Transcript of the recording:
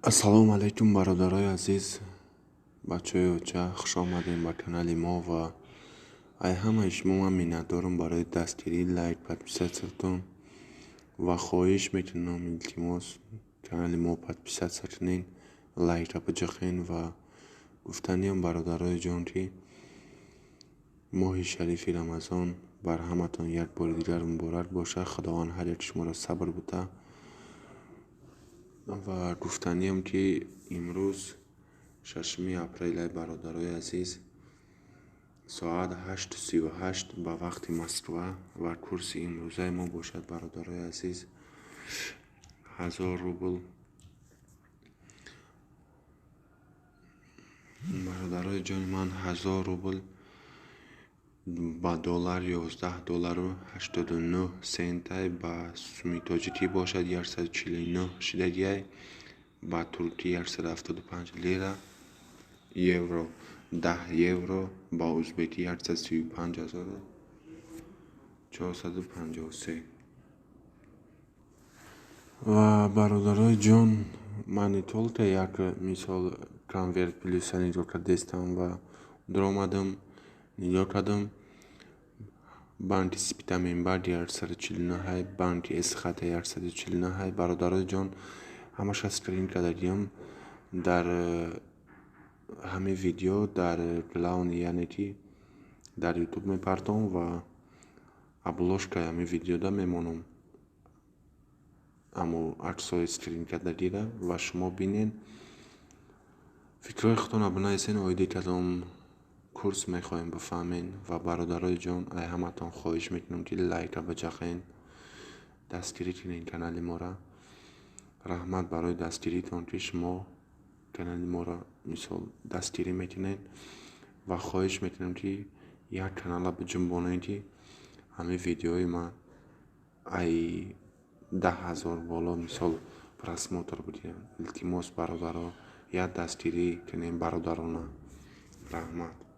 ассалому алайкум бародарои азиз, бачаҳои оча, хуш омадем ба канали мо ва ай ҳамаи шумо ман миннатдорам барои дастгирии лайк, подписатсиятон ва хоҳиш мекунам илтимос канали мо подписатсия кунен, лайкра биҷақен ва гуфтаниам бародарои ҷон ки моҳи шарифи рамазон бар ҳаматон як бори дигар муборак бошад. Худованд ҳар як шуморо сабр бута ва гуфтаниам ки имрӯз 6 апрели бародарои азиз соат 8:38 ба вақти Москва ва курси имрӯзаи мо бошад бародарои азиз 1000 рубл. бародарои ҷони ман 1000 рубл ба доллар 11 доллару 89 сентай, ба сумми тоҷикӣ бошад 149 ба туркӣ 175 лира, евро 10 евро, ба узбекӣ 135453. ва бародарои ҷон мани толта як мисол конверт плюса нигоҳ кардестам ва даромадам нигоҳ кардам банки спитамин бар 149, банки эсхата 149. бародарои ҷон ҳамаша скрин кардагиам дар ҳамин видео дар клауни яъне ки дар ютуб мепартом ва обложкаи ҳамин видеода мемонам аммо аксҳои скрин кардагиро ва шумо бинен фикрҳои худтон абунависен оиди кадом курс мехоҳем бифаҳмем. ва бародарои ҷон ай ҳаматон хоҳиш мекунам ки лайкра биҷақен, дастгирӣ кунен канали мора. раҳмат барои дастгиритон ки шумо канали мора мисол дастгирӣ мекунен ва хоҳиш мекунам ки як канала биҷунбонем ки ҳамин видеои ман ай 10,000 боло мисол просмотр бигирад. илтимос бародаро як дастгирӣ кунем бародарона. раҳмат.